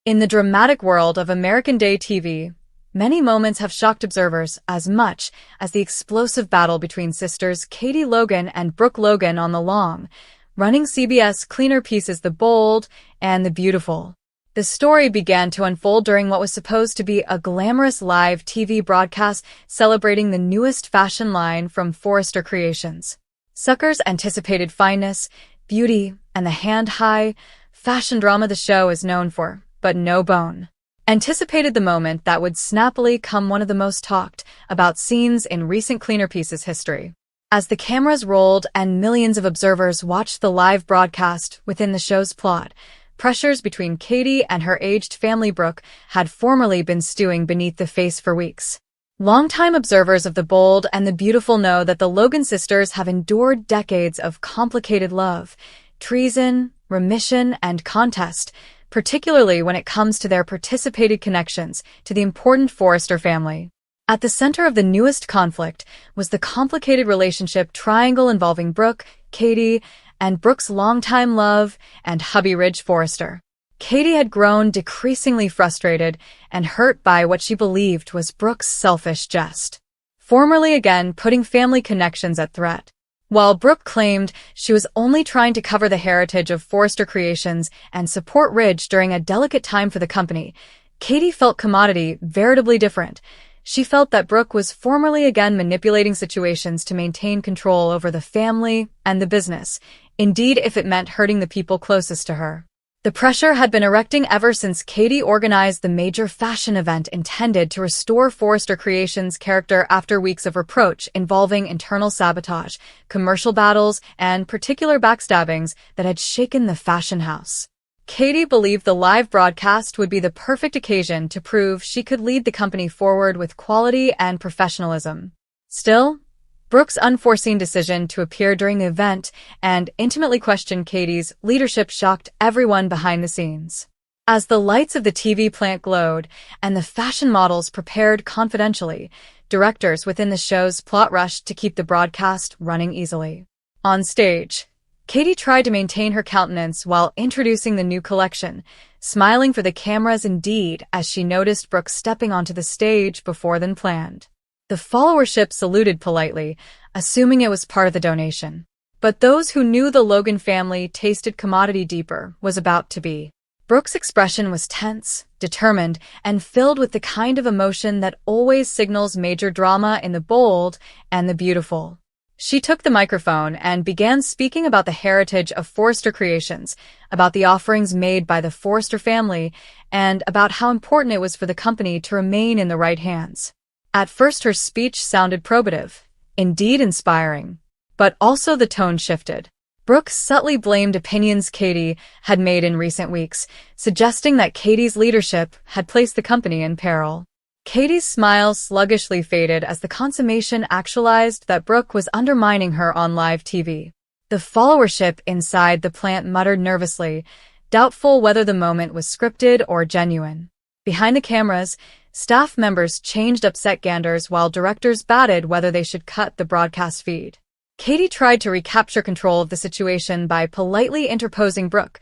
In the dramatic world of American Day TV, many moments have shocked observers as much as the explosive battle between sisters Katie Logan and Brooke Logan on the long, running CBS cleaner pieces The Bold and the Beautiful. The story began to unfold during what was supposed to be a glamorous live TV broadcast celebrating the newest fashion line from Forrester Creations. Suckers anticipated fineness, beauty, and the hand-high fashion drama the show is known for, but no bone. Anticipated the moment that would snappily come one of the most talked about scenes in recent cleaner pieces history. As the cameras rolled and millions of observers watched the live broadcast within the show's plot, pressures between Katie and her aged family Brooke had formerly been stewing beneath the face for weeks. Longtime observers of The Bold and the Beautiful know that the Logan sisters have endured decades of complicated love, treason, remission, and contest, particularly when it comes to their participated connections to the important Forrester family. At the center of the newest conflict was the complicated relationship triangle involving Brooke, Katie, and Brooke's longtime love and hubby Ridge Forrester. Katie had grown decreasingly frustrated and hurt by what she believed was Brooke's selfish jest, formerly again putting family connections at threat. While Brooke claimed she was only trying to cover the heritage of Forrester Creations and support Ridge during a delicate time for the company, Katie felt commodity veritably different. She felt that Brooke was formerly again manipulating situations to maintain control over the family and the business, indeed if it meant hurting the people closest to her. The pressure had been erecting ever since Katie organized the major fashion event intended to restore Forrester Creations' character after weeks of reproach involving internal sabotage, commercial battles, and particular backstabbings that had shaken the fashion house. Katie believed the live broadcast would be the perfect occasion to prove she could lead the company forward with quality and professionalism. Still, Brooke's unforeseen decision to appear during the event and intimately question Katie's leadership shocked everyone behind the scenes. As the lights of the TV plant glowed and the fashion models prepared confidentially, directors within the show's plot rushed to keep the broadcast running easily. On stage, Katie tried to maintain her countenance while introducing the new collection, smiling for the cameras indeed as she noticed Brooke stepping onto the stage before than planned. The followership saluted politely, assuming it was part of the donation. But those who knew the Logan family tasted commodity deeper was about to be. Brooke's expression was tense, determined, and filled with the kind of emotion that always signals major drama in The Bold and the Beautiful. She took the microphone and began speaking about the heritage of Forrester Creations, about the offerings made by the Forrester family, and about how important it was for the company to remain in the right hands. At first her speech sounded probative, indeed inspiring, but also the tone shifted. Brooke subtly blamed opinions Katie had made in recent weeks, suggesting that Katie's leadership had placed the company in peril. Katie's smile sluggishly faded as the consummation actualized that Brooke was undermining her on live TV. The followership inside the plant muttered nervously, doubtful whether the moment was scripted or genuine. Behind the cameras, staff members changed upset ganders while directors batted whether they should cut the broadcast feed. Katie tried to recapture control of the situation by politely interposing Brooke,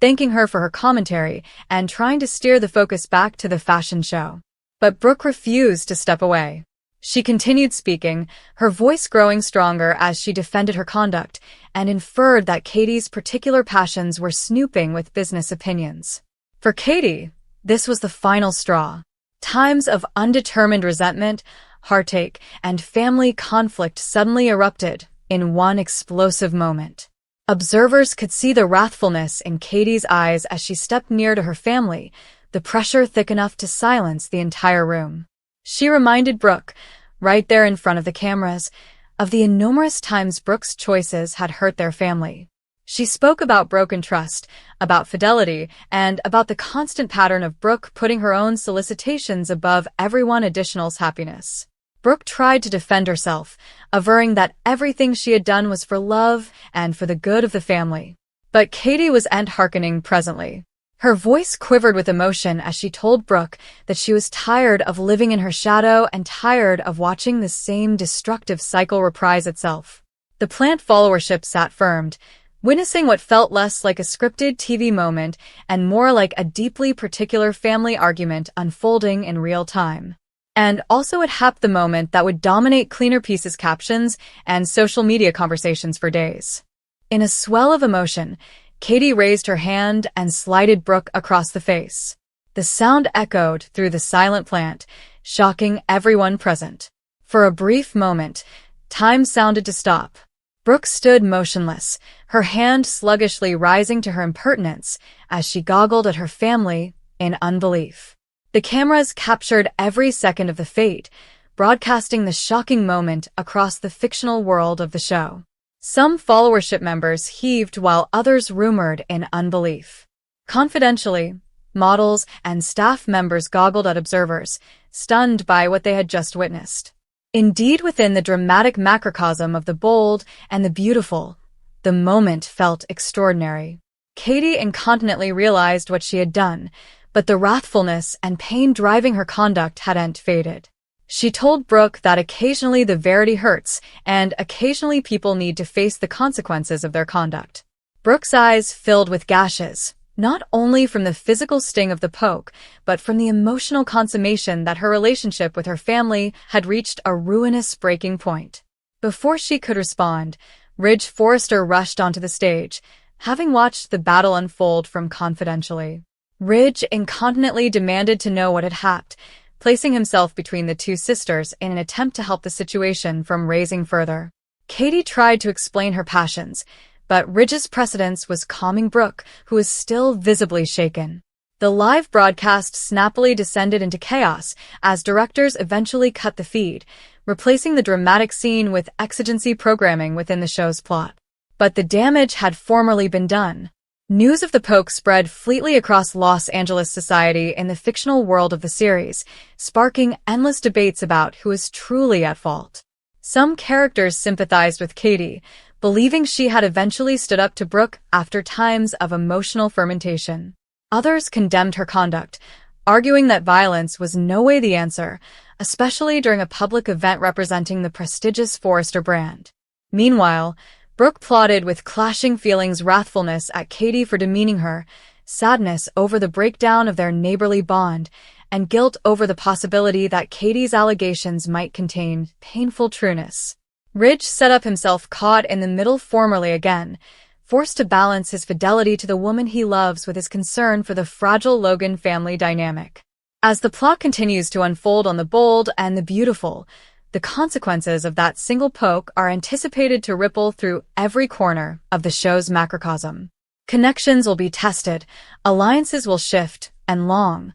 thanking her for her commentary and trying to steer the focus back to the fashion show. But Brooke refused to step away. She continued speaking, her voice growing stronger as she defended her conduct and inferred that Katie's particular passions were snooping with business opinions. For Katie, this was the final straw. Times of undetermined resentment, heartache, and family conflict suddenly erupted in one explosive moment. Observers could see the wrathfulness in Katie's eyes as she stepped near to her family, the pressure thick enough to silence the entire room. She reminded Brooke, right there in front of the cameras, of the innumerous times Brooke's choices had hurt their family. She spoke about broken trust, about fidelity, and about the constant pattern of Brooke putting her own solicitations above everyone additional's happiness. Brooke tried to defend herself, averring that everything she had done was for love and for the good of the family. But Katie was hearkening presently. Her voice quivered with emotion as she told Brooke that she was tired of living in her shadow and tired of watching the same destructive cycle reprise itself. The plant followership sat firmed, witnessing what felt less like a scripted TV moment and more like a deeply particular family argument unfolding in real time. And also it happened the moment that would dominate Cleaner Pieces captions and social media conversations for days. In a swell of emotion, Katie raised her hand and slighted Brooke across the face. The sound echoed through the silent plant, shocking everyone present. For a brief moment, time sounded to stop. Brooke stood motionless, her hand sluggishly rising to her impertinence as she goggled at her family in unbelief. The cameras captured every second of the fate, broadcasting the shocking moment across the fictional world of the show. Some followership members heaved while others rumored in unbelief. Confidentially, models and staff members goggled at observers, stunned by what they had just witnessed. Indeed, within the dramatic macrocosm of the bold and the beautiful, the moment felt extraordinary. Katie incontinently realized what she had done, but the wrathfulness and pain driving her conduct hadn't faded. She told Brooke that occasionally the verity hurts, and occasionally people need to face the consequences of their conduct. Brooke's eyes filled with gashes, not only from the physical sting of the poke, but from the emotional consummation that her relationship with her family had reached a ruinous breaking point. Before she could respond, Forrester rushed onto the stage, having watched the battle unfold from confidentially. Ridge incontinently demanded to know what had happened, placing himself between the two sisters in an attempt to help the situation from raising further. Katie tried to explain her passions, but Ridge's precedence was calming Brooke, who was still visibly shaken. The live broadcast snappily descended into chaos as directors eventually cut the feed, replacing the dramatic scene with exigency programming within the show's plot. But the damage had formerly been done. News of the poke spread fleetly across Los Angeles society in the fictional world of the series, sparking endless debates about who is truly at fault. Some characters sympathized with Katie, believing she had eventually stood up to Brooke after times of emotional fermentation. Others condemned her conduct, arguing that violence was no way the answer, especially during a public event representing the prestigious Forrester brand. Meanwhile, Brooke plotted with clashing feelings: wrathfulness at Katie for demeaning her, sadness over the breakdown of their neighborly bond, and guilt over the possibility that Katie's allegations might contain painful trueness. Ridge set up himself caught in the middle formerly again, forced to balance his fidelity to the woman he loves with his concern for the fragile Logan family dynamic. As the plot continues to unfold on The Bold and the Beautiful, the consequences of that single poke are anticipated to ripple through every corner of the show's macrocosm. Connections will be tested, alliances will shift, and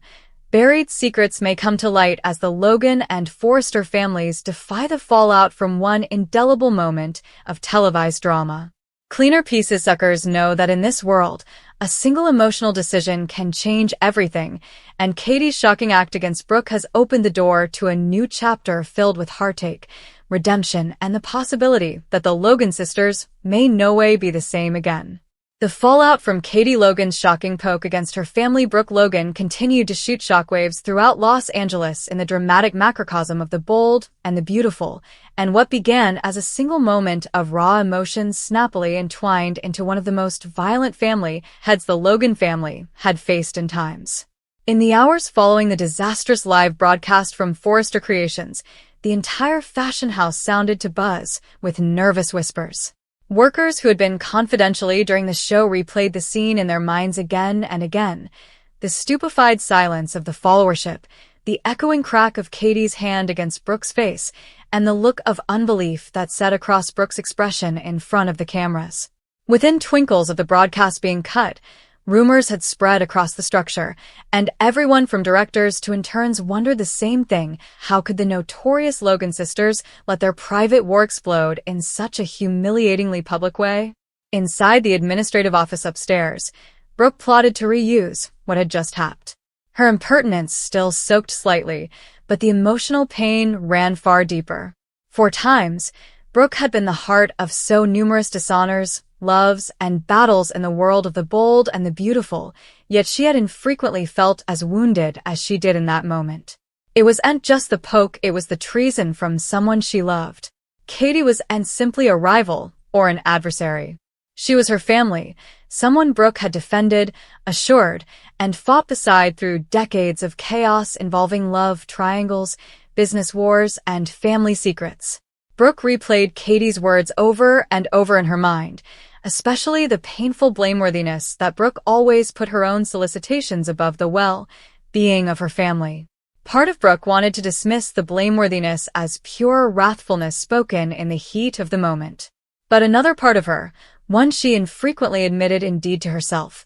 buried secrets may come to light as the Logan and Forrester families defy the fallout from one indelible moment of televised drama. Cleaner Pieces suckers know that in this world, a single emotional decision can change everything, and Katie's shocking act against Brooke has opened the door to a new chapter filled with heartache, redemption, and the possibility that the Logan sisters may no way be the same again. The fallout from Katie Logan's shocking poke against her family. Brooke Logan continued to shoot shockwaves throughout Los Angeles in the dramatic macrocosm of The Bold and the Beautiful, and what began as a single moment of raw emotion snappily entwined into one of the most violent family heads the Logan family had faced in times. In the hours following the disastrous live broadcast from Forrester Creations, the entire fashion house sounded to buzz with nervous whispers. Workers who had been confidentially during the show replayed the scene in their minds again and again. The stupefied silence of the followership, the echoing crack of Katie's hand against Brooke's face, and the look of unbelief that sat across Brooke's expression in front of the cameras. Within twinkles of the broadcast being cut, rumors had spread across the structure, and everyone from directors to interns wondered the same thing: how could the notorious Logan sisters let their private war explode in such a humiliatingly public way? Inside the administrative office upstairs, Brooke plotted to reuse what had just happened. Her impertinence still soaked slightly, but the emotional pain ran far deeper. For times, Brooke had been the heart of so numerous dishonors, loves, and battles in the world of The Bold and the Beautiful, yet she had infrequently felt as wounded as she did in that moment. It wasn't just the poke, it was the treason from someone she loved. Katie wasn't simply a rival or an adversary. She was her family, someone Brooke had defended, assured, and fought beside through decades of chaos involving love triangles, business wars, and family secrets. Brooke replayed Katie's words over and over in her mind, especially the painful blameworthiness that Brooke always put her own solicitations above the well-being of her family. Part of Brooke wanted to dismiss the blameworthiness as pure wrathfulness spoken in the heat of the moment. But another part of her, one she infrequently admitted indeed to herself,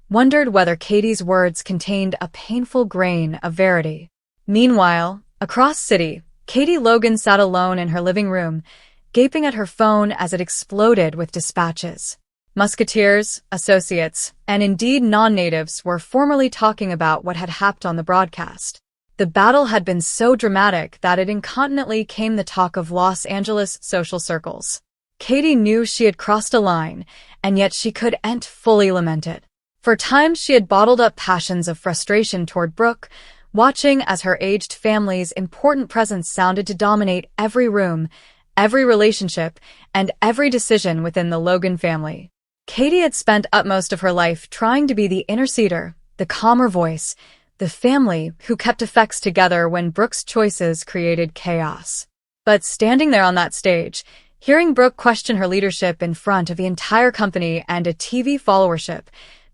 wondered whether Katie's words contained a painful grain of verity. Meanwhile, across city, Katie Logan sat alone in her living room, gaping at her phone as it exploded with dispatches. Musketeers, associates, and indeed non-natives were formally talking about what had happened on the broadcast. The battle had been so dramatic that it incontinently became the talk of Los Angeles social circles. Katie knew she had crossed a line, and yet she couldn't fully lament it. For times she had bottled up passions of frustration toward Brooke, watching as her aged family's important presence sounded to dominate every room, every relationship, and every decision within the Logan family. Katie had spent utmost of her life trying to be the interceder, the calmer voice, the family who kept effects together when Brooke's choices created chaos. But standing there on that stage, hearing Brooke question her leadership in front of the entire company and a TV followership,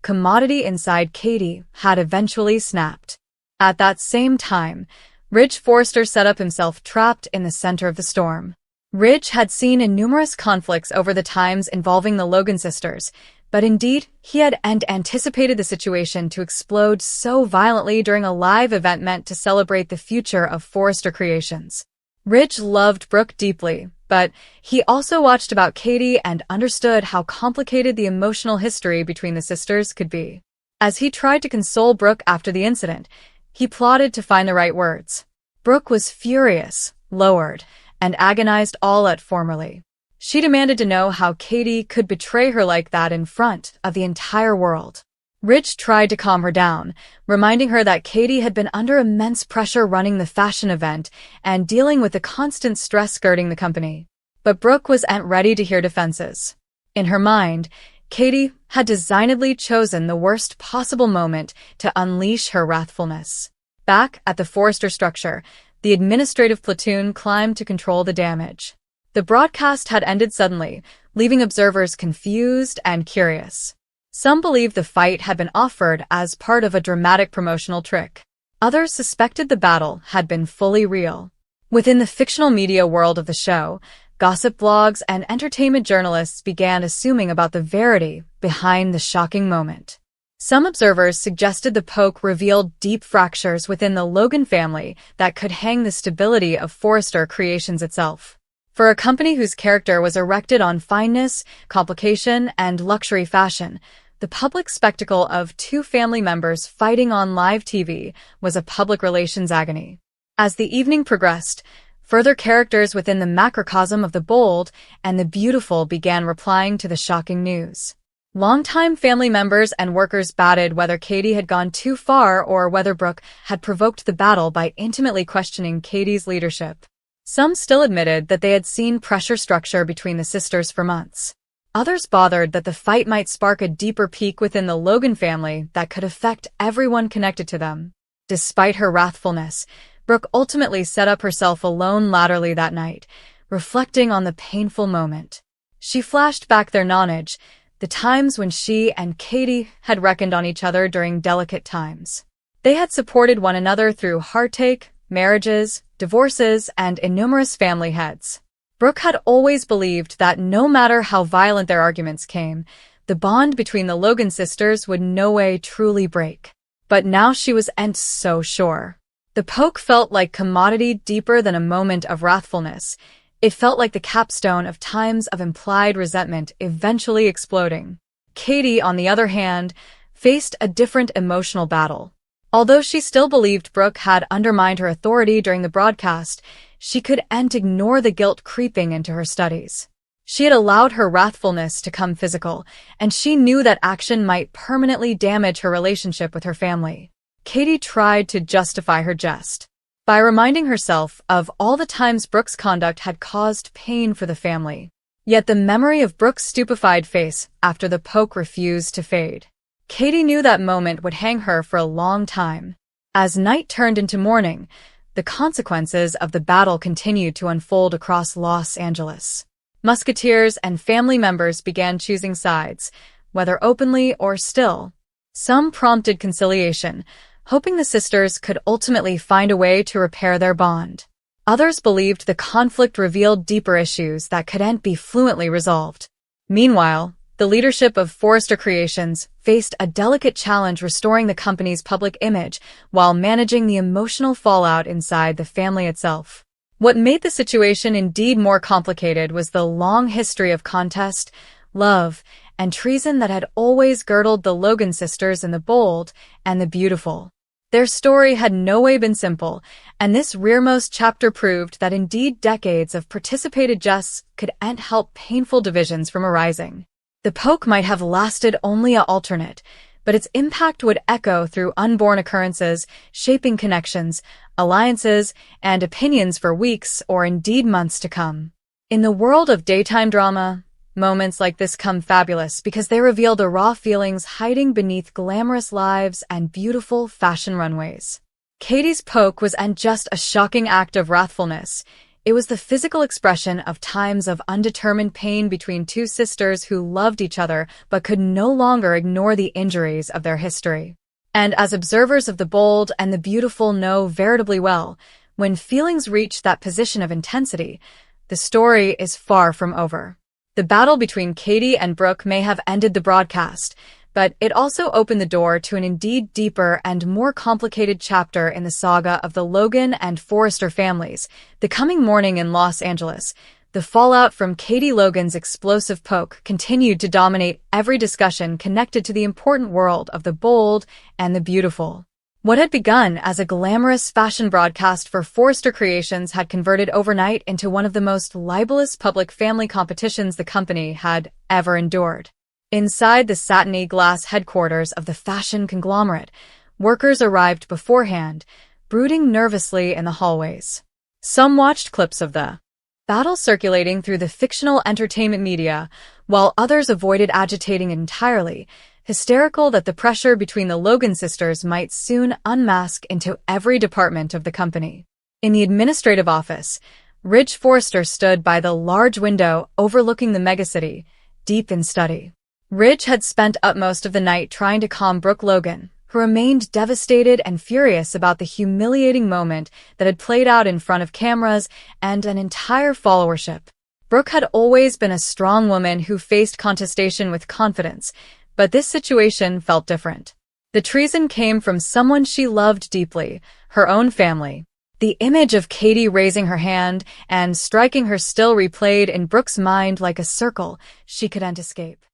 commodity inside Katie had eventually snapped. At that same time, Forrester set up himself trapped in the center of the storm. Ridge had seen in numerous conflicts over the times involving the Logan sisters, but indeed, he had anticipated the situation to explode so violently during a live event meant to celebrate the future of Forrester Creations. Ridge loved Brooke deeply, but he also watched about Katie and understood how complicated the emotional history between the sisters could be. As he tried to console Brooke after the incident, he plotted to find the right words. Brooke was furious, lowered, and agonized all at formerly. She demanded to know how Katie could betray her like that in front of the entire world. Ridge tried to calm her down, reminding her that Katie had been under immense pressure running the fashion event and dealing with the constant stress skirting the company. But Brooke wasn't ready to hear defenses. In her mind, Katie had designedly chosen the worst possible moment to unleash her wrathfulness. Back at the Forrester structure, the administrative platoon climbed to control the damage. The broadcast had ended suddenly, leaving observers confused and curious. Some believed the fight had been offered as part of a dramatic promotional trick. Others suspected the battle had been fully real. Within the fictional media world of the show, gossip blogs and entertainment journalists began assuming about the verity behind the shocking moment. Some observers suggested the poke revealed deep fractures within the Logan family that could hang the stability of Forrester Creations itself. For a company whose character was erected on fineness, complication, and luxury fashion, the public spectacle of two family members fighting on live TV was a public relations agony. As the evening progressed, further characters within the macrocosm of the bold and the beautiful began replying to the shocking news. Longtime family members and workers batted whether Katie had gone too far or whether Brooke had provoked the battle by intimately questioning Katie's leadership. Some still admitted that they had seen pressure structure between the sisters for months. Others bothered that the fight might spark a deeper peak within the Logan family that could affect everyone connected to them. Despite her wrathfulness, Brooke ultimately set up herself alone laterally that night, reflecting on the painful moment. She flashed back their nonage, the times when she and Katie had reckoned on each other during delicate times. They had supported one another through heartache, marriages, divorces, and innumerous family heads. Brooke had always believed that no matter how violent their arguments came, the bond between the Logan sisters would no way truly break. But now she wasn't so sure. The poke felt like commodity deeper than a moment of wrathfulness. It felt like the capstone of times of implied resentment eventually exploding. Katie, on the other hand, faced a different emotional battle. Although she still believed Brooke had undermined her authority during the broadcast, she couldn't ignore the guilt creeping into her studies. She had allowed her wrathfulness to come physical, and she knew that action might permanently damage her relationship with her family. Katie tried to justify her jest by reminding herself of all the times Brooke's conduct had caused pain for the family. Yet the memory of Brooke's stupefied face after the poke refused to fade. Katie knew that moment would hang her for a long time. As night turned into morning, the consequences of the battle continued to unfold across Los Angeles. Musketeers and family members began choosing sides, whether openly or still. Some prompted conciliation, hoping the sisters could ultimately find a way to repair their bond. Others believed the conflict revealed deeper issues that couldn't be fluently resolved. Meanwhile, the leadership of Forrester Creations faced a delicate challenge restoring the company's public image while managing the emotional fallout inside the family itself. What made the situation indeed more complicated was the long history of contest, love, and treason that had always girdled the Logan sisters in the bold and the beautiful. Their story had no way been simple, and this rearmost chapter proved that indeed decades of participated jests could help painful divisions from arising. The poke might have lasted only an alternate, but its impact would echo through unborn occurrences, shaping connections, alliances, and opinions for weeks or indeed months to come. In the world of daytime drama, moments like this come fabulous because they reveal the raw feelings hiding beneath glamorous lives and beautiful fashion runways. Katie's poke wasn't just a shocking act of wrathfulness. It was the physical expression of times of undetermined pain between two sisters who loved each other but could no longer ignore the injuries of their history. And as observers of the bold and the beautiful know veritably well, when feelings reach that position of intensity, the story is far from over. The battle between Katie and Brooke may have ended the broadcast, but it also opened the door to an indeed deeper and more complicated chapter in the saga of the Logan and Forrester families. The coming morning in Los Angeles, the fallout from Katie Logan's explosive poke continued to dominate every discussion connected to the important world of the bold and the beautiful. What had begun as a glamorous fashion broadcast for Forrester Creations had converted overnight into one of the most libelous public family competitions the company had ever endured. Inside the satiny glass headquarters of the fashion conglomerate, workers arrived beforehand, brooding nervously in the hallways. Some watched clips of the battle circulating through the fictional entertainment media, while others avoided agitating entirely, hysterical that the pressure between the Logan sisters might soon unmask into every department of the company. In the administrative office, Ridge Forrester stood by the large window overlooking the megacity, deep in study. Ridge had spent up most of the night trying to calm Brooke Logan, who remained devastated and furious about the humiliating moment that had played out in front of cameras and an entire followership. Brooke had always been a strong woman who faced contestation with confidence, but this situation felt different. The treason came from someone she loved deeply, her own family. The image of Katie raising her hand and striking her still replayed in Brooke's mind like a circle she couldn't escape.